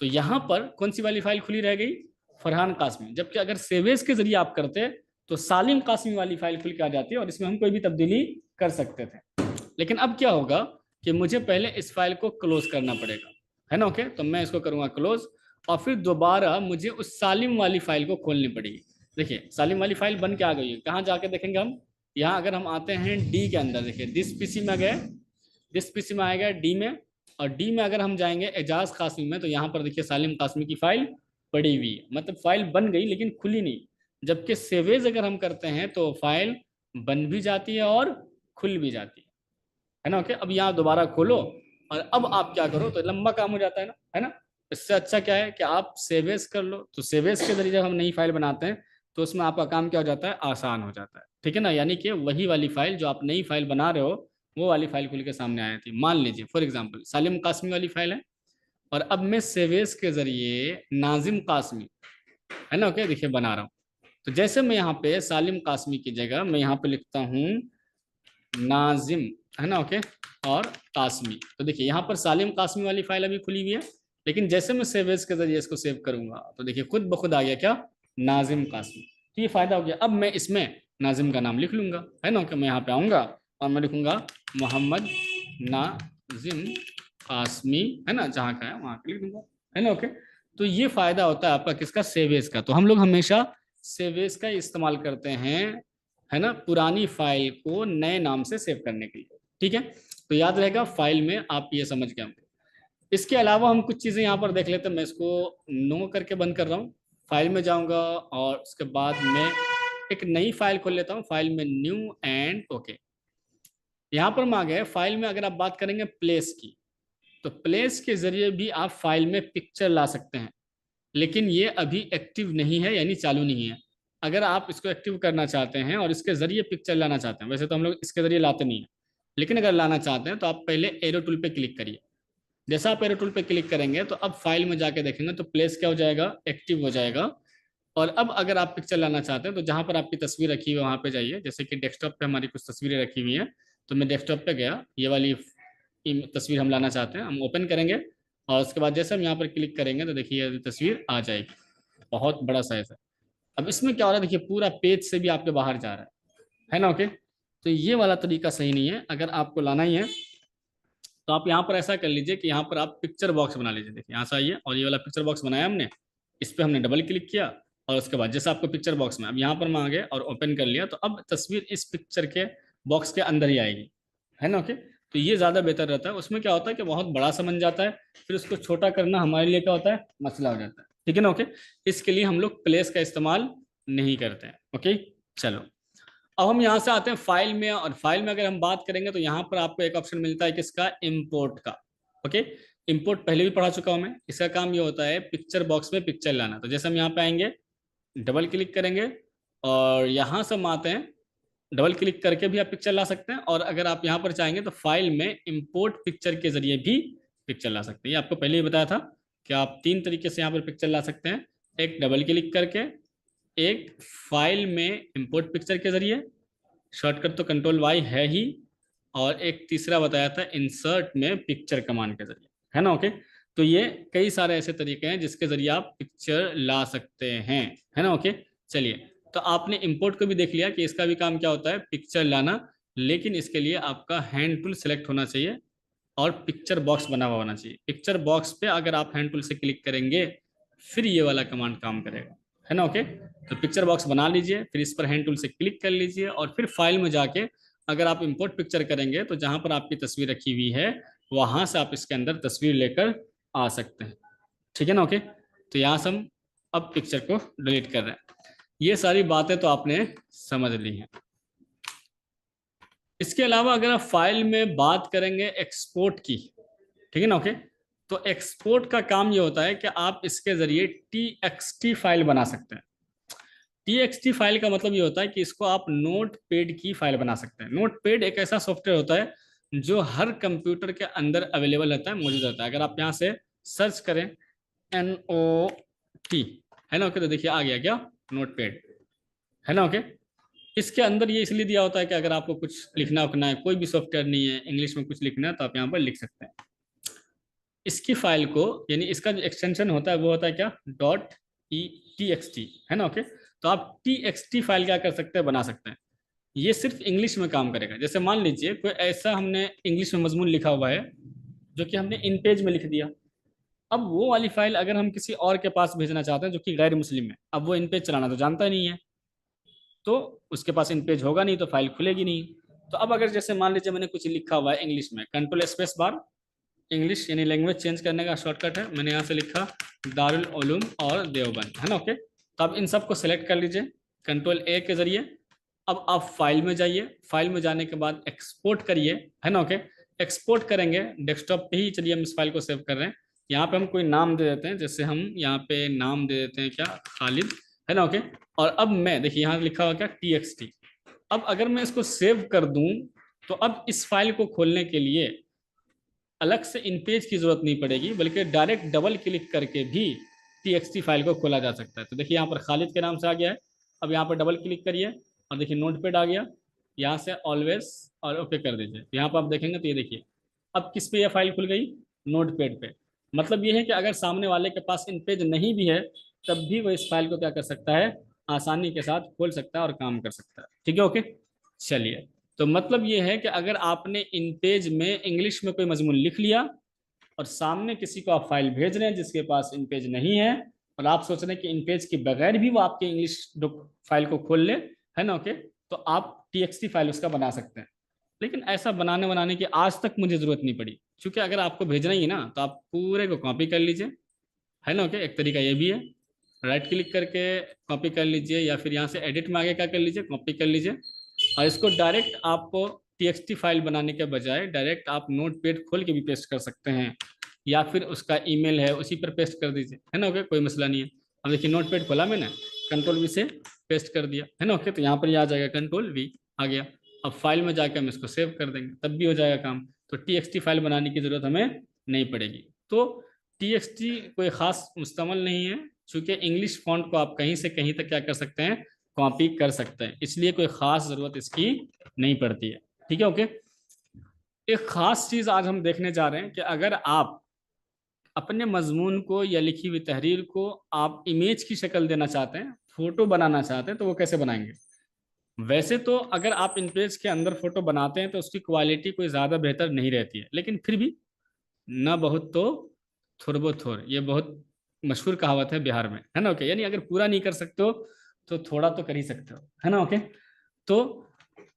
तो यहाँ पर कौन सी वाली फाइल खुली रह गई, फरहान कासमी। जबकि अगर सेवेज के जरिए आप करते तो सालिम कासमी वाली फाइल खुल के आ जाती है और इसमें हम कोई भी तब्दीली कर सकते थे। लेकिन अब क्या होगा कि मुझे पहले इस फाइल को क्लोज करना पड़ेगा, है ना। ओके, तो मैं इसको करूंगा क्लोज और फिर दोबारा मुझे उस सालिम वाली फाइल को खोलनी पड़ेगी। देखिए सालिम वाली फाइल बन के आ गई है, कहाँ जाके देखेंगे हम, यहाँ अगर हम आते हैं डी के अंदर, देखिए दिस पीसी में गए, दिस पीसी में आएगा डी में, और डी में अगर हम जाएंगे एजाज कासमी में, तो यहाँ पर देखिए सालिम कासमी की फाइल पड़ी हुई है, मतलब फाइल बन गई लेकिन खुली नहीं। जबकि सेवेज अगर हम करते हैं तो फाइल बन भी जाती है और खुल भी जाती है ना। ओके, अब यहाँ दोबारा खोलो और अब आप क्या करो, तो लंबा काम हो जाता है ना। इससे अच्छा क्या है कि आप सेवेज कर लो, तो सेवेज के जरिए जब हम नई फाइल बनाते हैं तो उसमें आपका काम क्या हो जाता है, आसान हो जाता है, ठीक है ना। यानी कि वही वाली फाइल जो आप नई फाइल बना रहे हो वो वाली फाइल खुल के सामने आई थी। मान लीजिए फॉर एग्जांपल सालिम कासमी वाली फाइल है, और अब मैं सेवेज के जरिए नाजिम कासमी, है ना, ओके, देखिए बना रहा हूँ। तो जैसे मैं यहाँ पे सालिम कासमी की जगह मैं यहाँ पे लिखता हूँ नाजिम, है ना, ओके, और कासमी, तो देखिए यहाँ पर सालिम कासमी वाली फाइल अभी खुली हुई है, लेकिन जैसे मैं सेवेज के जरिए इसको सेव करूंगा तो देखिए खुद ब खुद आ गया क्या, नाजिम कासमी। तो ये फायदा हो गया। अब मैं इसमें नाजिम का नाम लिख लूंगा, है ना, कि मैं यहाँ पे आऊंगा और मैं लिखूंगा मोहम्मद नाजिम कासमी, है ना, जहाँ का है वहां पे लिख दूंगा, है ना, ओके। तो ये फायदा होता है आपका किसका, सेवेज का। तो हम लोग हमेशा सेवेज का इस्तेमाल करते हैं, है ना, पुरानी फाइल को नए नाम से सेव करने के लिए, ठीक है। तो याद रहेगा फाइल में आप ये समझ गए होंगे। इसके अलावा हम कुछ चीजें यहाँ पर देख लेते हैं। मैं इसको नो करके बंद कर रहा हूँ, फाइल में जाऊंगा और उसके बाद मैं एक नई फाइल खोल लेता हूँ, फाइल में न्यू एंड ओके। यहाँ पर हम आ गए फाइल में। अगर आप बात करेंगे प्लेस की, तो प्लेस के जरिए भी आप फाइल में पिक्चर ला सकते हैं, लेकिन ये अभी एक्टिव नहीं है, यानी चालू नहीं है। अगर आप इसको एक्टिव करना चाहते हैं और इसके जरिए पिक्चर लाना चाहते हैं, वैसे तो हम लोग इसके जरिए लाते नहीं है, लेकिन अगर लाना चाहते हैं तो आप पहले एरो टूल पे क्लिक करिए। जैसा आप एरो टूल पे क्लिक करेंगे तो अब फाइल में जाके देखेंगे तो प्लेस क्या हो जाएगा, एक्टिव हो जाएगा। और अब अगर आप पिक्चर लाना चाहते हैं तो जहां पर आपकी तस्वीर रखी हुई है वहां पे जाइए। जैसे कि डेस्कटॉप पे हमारी कुछ तस्वीरें रखी हुई हैं, तो मैं डेस्कटॉप पे गया, ये वाली तस्वीर हम लाना चाहते हैं, हम ओपन करेंगे और उसके बाद जैसे हम यहाँ पर क्लिक करेंगे तो देखिए ये तस्वीर आ जाएगी, बहुत बड़ा साइज है। अब इसमें क्या हो रहा है, देखिए पूरा पेज से भी आपके बाहर जा रहा है ना, ओके। तो ये वाला तरीका सही नहीं है। अगर आपको लाना ही है तो आप यहाँ पर ऐसा कर लीजिए कि यहाँ पर आप पिक्चर बॉक्स बना लीजिए। देखिए यहाँ से आइए और ये वाला पिक्चर बॉक्स बनाया हमने, इस पर हमने डबल क्लिक किया और उसके बाद जैसे आपको पिक्चर बॉक्स में, अब यहाँ पर मैं आ गया और ओपन कर लिया, तो अब तस्वीर इस पिक्चर के बॉक्स के अंदर ही आएगी, है ना, ओके। तो ये ज़्यादा बेहतर रहता है। उसमें क्या होता है कि बहुत बड़ा सा बन जाता है, फिर उसको छोटा करना हमारे लिए क्या होता है, मसला हो जाता है, ठीक है ना, ओके। इसके लिए हम लोग प्लेस का इस्तेमाल नहीं करते हैं, ओके। चलो अब हम यहाँ से आते हैं फाइल में, और फाइल में अगर हम बात करेंगे तो यहाँ पर आपको एक ऑप्शन मिलता है किसका, इंपोर्ट का, ओके। इंपोर्ट पहले भी पढ़ा चुका हूँ मैं। इसका काम ये होता है पिक्चर बॉक्स में पिक्चर लाना। तो जैसे हम यहाँ पे आएंगे, डबल क्लिक करेंगे और यहाँ से हम आते हैं, डबल क्लिक करके भी आप पिक्चर ला सकते हैं, और अगर आप यहाँ पर चाहेंगे तो फाइल में इंपोर्ट पिक्चर के जरिए भी पिक्चर ला सकते हैं। ये आपको पहले ही बताया था कि आप 3 तरीके से यहाँ पर पिक्चर ला सकते हैं, एक डबल क्लिक करके, एक फाइल में इंपोर्ट पिक्चर के जरिए, शॉर्टकट तो कंट्रोल वाई है ही, और एक तीसरा बताया था इंसर्ट में पिक्चर कमांड के जरिए, है ना, ओके। तो ये कई सारे ऐसे तरीके हैं जिसके जरिए आप पिक्चर ला सकते हैं, है ना। ओके, चलिए, तो आपने इंपोर्ट को भी देख लिया कि इसका भी काम क्या होता है, पिक्चर लाना। लेकिन इसके लिए आपका हैंड टूल सेलेक्ट होना चाहिए और पिक्चर बॉक्स बना हुआ होना चाहिए। पिक्चर बॉक्स पे अगर आप हैंड टूल से क्लिक करेंगे फिर ये वाला कमांड काम करेगा, है ना। ओके, तो पिक्चर बॉक्स बना लीजिए, फिर इस पर हैंड टूल से क्लिक कर लीजिए और फिर फाइल में जाके अगर आप इंपोर्ट पिक्चर करेंगे तो जहां पर आपकी तस्वीर रखी हुई है वहां से आप इसके अंदर तस्वीर लेकर आ सकते हैं, ठीक है ना। ओके, तो यहाँ से हम अब पिक्चर को डिलीट कर रहे हैं। ये सारी बातें तो आपने समझ ली हैं। इसके अलावा अगर आप फाइल में बात करेंगे एक्सपोर्ट की, ठीक है ना। ओके, तो एक्सपोर्ट का काम ये होता है कि आप इसके जरिए टीएक्सटी फाइल बना सकते हैं। टीएक्सटी फाइल का मतलब ये होता है कि इसको आप नोटपैड की फाइल बना सकते हैं। नोटपैड एक ऐसा सॉफ्टवेयर होता है जो हर कंप्यूटर के अंदर अवेलेबल रहता है, मौजूद रहता है। अगर आप यहाँ से सर्च करें NOT, है ना। ओके, तो देखिए आ गया क्या, नोटपैड, है ना। ओके, इसके अंदर ये इसलिए दिया होता है कि अगर आपको कुछ लिखना उखना है, कोई भी सॉफ्टवेयर नहीं है, इंग्लिश में कुछ लिखना है तो आप यहाँ पर लिख सकते हैं। इसकी फाइल को, यानी इसका जो एक्सटेंशन होता है वो होता है क्या, .txt, है ना। ओके, तो आप टीएक्सटी फाइल क्या कर सकते हैं, बना सकते हैं। ये सिर्फ इंग्लिश में काम करेगा। जैसे मान लीजिए कोई ऐसा हमने इंग्लिश में मजमून लिखा हुआ है जो कि हमने इन पेज में लिख दिया। अब वो वाली फाइल अगर हम किसी और के पास भेजना चाहते हैं जो कि गैर मुस्लिम है, अब वो इन पेज चलाना तो जानता ही नहीं है, तो उसके पास इन पेज होगा नहीं, तो फाइल खुलेगी नहीं। तो अब अगर जैसे मान लीजिए मैंने कुछ लिखा हुआ है इंग्लिश में, कंट्रोल स्पेस बार, इंग्लिश यानी लैंग्वेज चेंज करने का शॉर्टकट है, मैंने यहाँ से लिखा दारुल उलूम और देवबंद, है ना। ओके, तो आप इन सबको सेलेक्ट कर लीजिए कंट्रोल A के जरिए। अब आप फाइल में जाइए, फाइल में जाने के बाद एक्सपोर्ट करिए, है ना। ओके, एक्सपोर्ट करेंगे डेस्कटॉप पे ही, चलिए हम इस फाइल को सेव कर रहे हैं। यहाँ पे हम कोई नाम दे देते हैं, जैसे हम यहाँ पे नाम दे देते हैं क्या, खालिद, है ना। ओके, और अब मैं देखिए यहाँ लिखा हुआ क्या, TXT। अब अगर मैं इसको सेव कर दूं तो अब इस फाइल को खोलने के लिए अलग से इन पेज की जरूरत नहीं पड़ेगी, बल्कि डायरेक्ट डबल क्लिक करके भी TXT फाइल को खोला जा सकता है। तो देखिए यहाँ पर खालिद के नाम से आ गया है। अब यहाँ पर डबल क्लिक करिए और देखिए नोटपैड आ गया, यहाँ से ऑलवेज और ओके कर दीजिए। यहाँ पर आप देखेंगे तो ये देखिए अब किस पे यह फाइल खुल गई, नोटपैड पे। मतलब ये है कि अगर सामने वाले के पास इन पेज नहीं भी है तब भी वो इस फाइल को क्या कर सकता है, आसानी के साथ खोल सकता है और काम कर सकता है, ठीक है। ओके, चलिए, तो मतलब ये है कि अगर आपने इन पेज में इंग्लिश में कोई मजमून लिख लिया और सामने किसी को आप फाइल भेज रहे हैं जिसके पास इन पेज नहीं है, और आप सोच रहे हैं कि इन पेज के बगैर भी वो आपके इंग्लिश फाइल को खोल ले, है ना। ओके, तो आप TXT फाइल उसका बना सकते हैं। लेकिन ऐसा बनाने बनाने की आज तक मुझे जरूरत नहीं पड़ी, क्योंकि अगर आपको भेजना ही है ना तो आप पूरे को कॉपी कर लीजिए, है ना। ओके, एक तरीका ये भी है, राइट क्लिक करके कॉपी कर लीजिए, या फिर यहाँ से एडिट में आगे क्या कर लीजिए, कॉपी कर लीजिए। और इसको डायरेक्ट आप TXT फाइल बनाने के बजाय डायरेक्ट आप नोटपैड खोल के भी पेस्ट कर सकते हैं, या फिर उसका ईमेल है उसी पर पेस्ट कर दीजिए, है ना। ओके, कोई मसला नहीं है। अब देखिए नोटपैड खोला मैंने, कंट्रोल V से पेस्ट कर दिया, है ना। ओके, तो यहाँ पर ये आ जाएगा, कंट्रोल V आ गया। अब फाइल में जाकर हम इसको सेव कर देंगे तब भी हो जाएगा काम। तो TXT फाइल बनाने की जरूरत हमें नहीं पड़ेगी। तो TXT कोई खास मुस्तमल नहीं है, चूंकि इंग्लिश फॉन्ट को आप कहीं से कहीं तक क्या कर सकते हैं, कॉपी कर सकते हैं, इसलिए कोई खास जरूरत इसकी नहीं पड़ती है, ठीक है। ओके, एक खास चीज आज हम देखने जा रहे हैं कि अगर आप अपने मजमून को या लिखी हुई तहरीर को आप इमेज की शक्ल देना चाहते हैं, फोटो बनाना चाहते हैं, तो वो कैसे बनाएंगे। वैसे तो अगर आप इन पेज के अंदर फोटो बनाते हैं तो उसकी क्वालिटी कोई ज़्यादा बेहतर नहीं रहती है, लेकिन फिर भी ना बहुत तो थोड़बो थोड़, ये बहुत मशहूर कहावत है बिहार में, है ना। ओके, यानी अगर पूरा नहीं कर सकते हो तो थोड़ा तो कर ही सकते हो, है ना। ओके, तो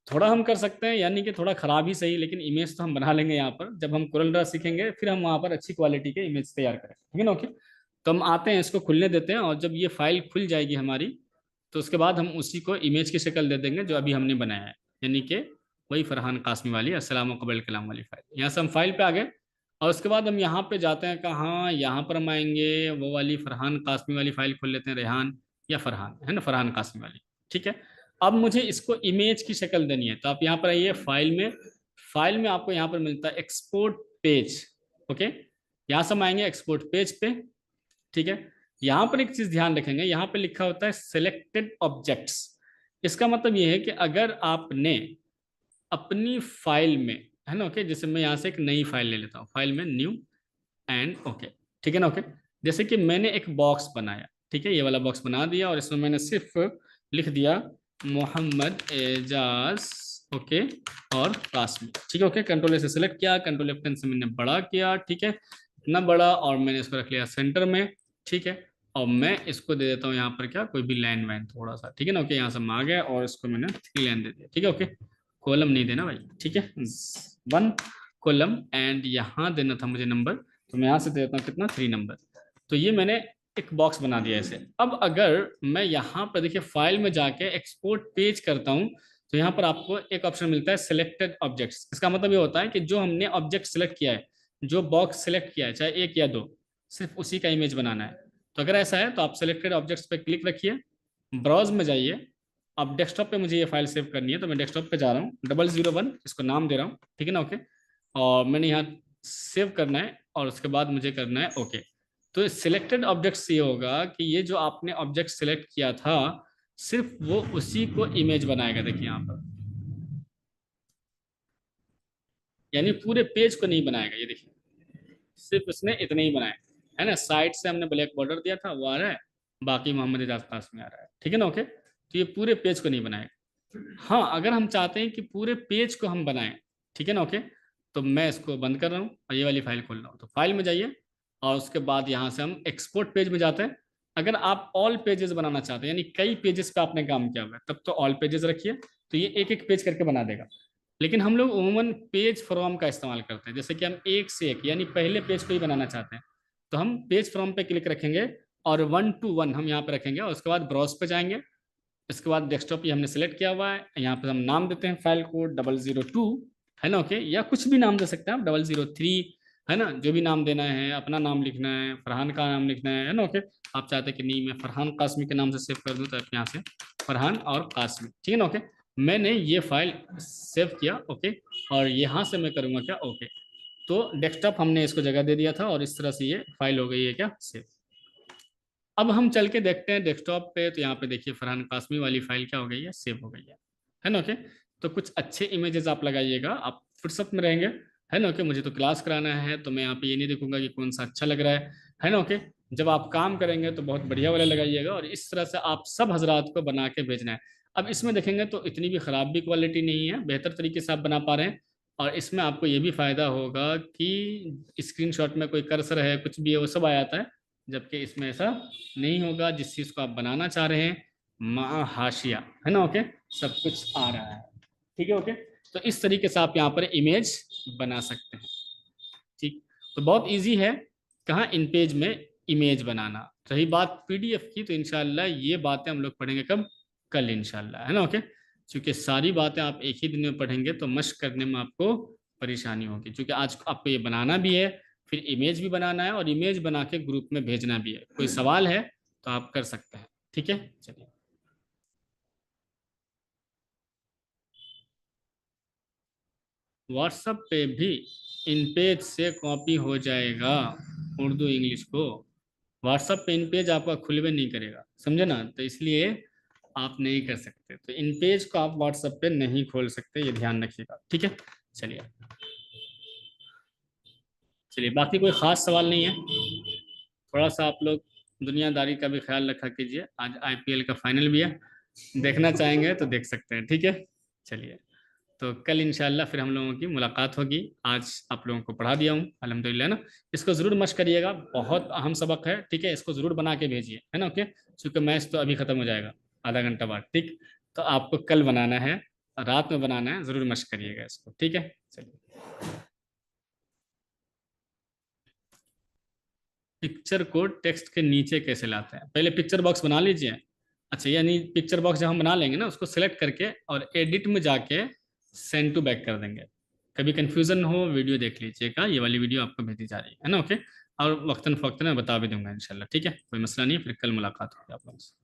थोड़ा हम कर सकते हैं, यानी कि थोड़ा खराब ही सही, लेकिन इमेज तो हम बना लेंगे। यहाँ पर जब हम कोरल ड्रा सीखेंगे फिर हम वहाँ पर अच्छी क्वालिटी के इमेज तैयार करें, ठीक है ना। ओके, तो हम आते हैं, इसको खुलने देते हैं, और जब ये फाइल खुल जाएगी हमारी तो उसके बाद हम उसी को इमेज की शक्ल दे देंगे जो अभी हमने बनाया है, यानी कि वही फरहान कासमी वाली अस्सलाम कबल कलाम वाली फाइल। यहाँ से हम फाइल पे आ गए और उसके बाद हम यहाँ पे जाते हैं, कहाँ, यहाँ पर हम आएंगे, वो वाली फरहान कासमी वाली फाइल खोल लेते हैं, रेहान या फरहान, है ना, फरहान कासमी वाली, ठीक है। अब मुझे इसको इमेज की शक्ल देनी है, तो आप यहाँ पर आइए फाइल में, फाइल में आपको यहाँ पर मिलता है एक्सपोर्ट पेज। ओके, यहाँ से हम आएंगे एक्सपोर्ट पेज पे, ठीक है। यहाँ पर एक चीज ध्यान रखेंगे, यहाँ पे लिखा होता है सिलेक्टेड ऑब्जेक्ट्स। इसका मतलब ये है कि अगर आपने अपनी फाइल में, है ना, ओके, जैसे मैं यहाँ से एक नई फाइल ले लेता हूँ, फाइल में न्यू एंड ओके, ठीक है ना। ओके, जैसे कि मैंने एक बॉक्स बनाया, ठीक है, ये वाला बॉक्स बना दिया और इसमें मैंने सिर्फ लिख दिया मोहम्मद एजाज, ओके, और कासमी, ठीक है। ओके, कंट्रोल से सिलेक्ट किया, कंट्रोल F10 से मैंने बड़ा किया, ठीक है, इतना बड़ा, और मैंने इसको रख लिया सेंटर में, ठीक है। और मैं इसको दे देता हूँ यहाँ पर क्या, कोई भी लाइन वाइन थोड़ा सा, ठीक है ना। ओके, यहाँ से हम आ गए और इसको मैंने 3 लाइन दे दिया, ठीक है। ओके, कॉलम नहीं देना भाई, ठीक है, 1 कॉलम, एंड यहाँ देना था मुझे नंबर, तो मैं यहाँ से दे देता हूँ कितना, 3 नंबर। तो ये मैंने एक बॉक्स बना दिया ऐसे। अब अगर मैं यहाँ पर देखिए फाइल में जाके एक्सपोर्ट पेज करता हूँ, तो यहाँ पर आपको एक ऑप्शन मिलता है सिलेक्टेड ऑब्जेक्ट्स। इसका मतलब ये होता है कि जो हमने ऑब्जेक्ट सिलेक्ट किया है, जो बॉक्स सिलेक्ट किया है, चाहे एक या दो, सिर्फ उसी का इमेज बनाना है। तो अगर ऐसा है तो आप सिलेक्टेड ऑब्जेक्ट्स पे क्लिक रखिए, ब्राउज में जाइए। अब डेस्कटॉप पे मुझे ये फाइल सेव करनी है, तो मैं डेस्कटॉप पे जा रहा हूँ, 001 इसको नाम दे रहा हूँ, ठीक है ना। ओके, और मैंने यहाँ सेव करना है और उसके बाद मुझे करना है ओके। तो सिलेक्टेड ऑब्जेक्ट्स ये होगा कि ये जो आपने ऑब्जेक्ट सिलेक्ट किया था, सिर्फ वो उसी को इमेज बनाएगा। देखिए यहाँ पर, यानी पूरे पेज को नहीं बनाएगा, ये देखिए, सिर्फ उसने इतने ही बनाए, है ना। साइड से हमने ब्लैक बॉर्डर दिया था, वो आ रहा है, बाकी मोहम्मद एजाज पास में आ रहा है, ठीक है ना। ओके, तो ये पूरे पेज को नहीं बनाएगा। हाँ, अगर हम चाहते हैं कि पूरे पेज को हम बनाएं, ठीक है ना। ओके, तो मैं इसको बंद कर रहा हूँ और ये वाली फाइल खोल रहा हूँ। तो फाइल में जाइए और उसके बाद यहाँ से हम एक्सपोर्ट पेज में जाते हैं। अगर आप ऑल पेजेस बनाना चाहते हैं, यानी कई पेजेस पे आपने काम किया हुआ है, तब तो ऑल पेजेस रखिए, तो ये एक एक पेज करके बना देगा। लेकिन हम लोग उमूमन पेज फ्रॉम का इस्तेमाल करते हैं, जैसे कि हम एक से एक यानी पहले पेज को ही बनाना चाहते हैं, तो हम पेज फ्रॉम पे क्लिक रखेंगे और 1 to 1 हम यहाँ पे रखेंगे, और उसके बाद ब्राउज पे जाएंगे। इसके बाद डेस्कटॉप ये हमने सेलेक्ट किया हुआ है, यहाँ पे हम नाम देते हैं फाइल को 002, है ना। ओके, या कुछ भी नाम दे सकते हैं आप, 003, है ना, जो भी नाम देना है, अपना नाम लिखना है, फरहान का नाम लिखना है ना। ओके, आप चाहते हैं कि नहीं मैं फरहान कासमी के नाम से सेव कर दूं, तो आप यहाँ से फरहान और कासमी, ठीक है ना। ओके, मैंने ये फाइल सेव किया, ओके, और यहाँ से मैं करूँगा क्या, ओके। तो डेस्कटॉप हमने इसको जगह दे दिया था और इस तरह से ये फाइल हो गई है क्या, सेव। अब हम चल के देखते हैं डेस्कटॉप पे, तो यहाँ पे देखिए फरहान कासमी वाली फाइल क्या हो गई है, सेव हो गई है ना। ओके, तो कुछ अच्छे इमेजेस आप लगाइएगा, आप फुर्सत में रहेंगे, है ना। ओके, मुझे तो क्लास कराना है, तो मैं यहाँ पे ये नहीं देखूंगा कि कौन सा अच्छा लग रहा है ना। ओके, जब आप काम करेंगे तो बहुत बढ़िया वाला लगाइएगा, और इस तरह से आप सब हजरात को बना के भेजना है। अब इसमें देखेंगे तो इतनी भी ख़राब भी क्वालिटी नहीं है, बेहतर तरीके से आप बना पा रहे हैं। और इसमें आपको ये भी फ़ायदा होगा कि स्क्रीनशॉट में कोई कर्सर है, कुछ भी है, वो सब आ जाता है, जबकि इसमें ऐसा नहीं होगा। जिस चीज़ को आप बनाना चाह रहे हैं, मा हाशिया, है ना। ओके, सब कुछ आ रहा है, ठीक है। ओके, तो इस तरीके से आप यहाँ पर इमेज बना सकते हैं, ठीक। तो बहुत इजी है, कहाँ, इन पेज में इमेज बनाना। रही बात पीडीएफ की, तो इंशाल्लाह ये बातें हम लोग पढ़ेंगे कब, कल इंशाल्लाह, है ना। ओके, क्योंकि सारी बातें आप एक ही दिन में पढ़ेंगे तो मश्क करने में आपको परेशानी होगी, क्योंकि आज आपको ये बनाना भी है, फिर इमेज भी बनाना है, और इमेज बना के ग्रुप में भेजना भी है। कोई सवाल है तो आप कर सकते हैं, ठीक है। चलिए, व्हाट्सएप पे भी इन पेज से कॉपी हो जाएगा उर्दू इंग्लिश को। व्हाट्सएप पे इन पेज आपका खुलवे नहीं करेगा, समझे ना, तो इसलिए आप नहीं कर सकते। तो इन पेज को आप व्हाट्सएप पे नहीं खोल सकते, ये ध्यान रखिएगा, ठीक है। चलिए, चलिए, बाकी कोई ख़ास सवाल नहीं है। थोड़ा सा आप लोग दुनियादारी का भी ख्याल रखा कीजिए, आज आईपीएल का फाइनल भी है, देखना चाहेंगे तो देख सकते हैं, ठीक है। चलिए, तो कल इंशाल्लाह फिर हम लोगों की मुलाकात होगी। आज आप लोगों को पढ़ा दिया हूँ अल्हम्दुलिल्लाह ना। इसको ज़रूर मश्क करिएगा, बहुत अहम सबक है, ठीक है। इसको ज़रूर बना के भेजिए, है ना। ओके, क्योंकि मैच तो अभी ख़त्म हो जाएगा आधा घंटा बाद, ठीक। तो आपको कल बनाना है, रात में बनाना है, ज़रूर मश्क करिएगा इसको, ठीक है। चलिए, पिक्चर को टेक्स्ट के नीचे कैसे लाते हैं, पहले पिक्चर बॉक्स बना लीजिए। अच्छा, यानी पिक्चर बॉक्स जब हम बना लेंगे ना, उसको सेलेक्ट करके और एडिट में जाके सेंड टू बैक कर देंगे। कभी कंफ्यूजन हो, वीडियो देख लीजिएगा, ये वाली वीडियो आपको भेजी जा रही है ना। ओके, और वक्तन फ़वक्तन मैं बता भी दूंगा इंशाल्लाह, ठीक है, कोई मसला नहीं है। फिर कल मुलाकात होगी आप लोगों से।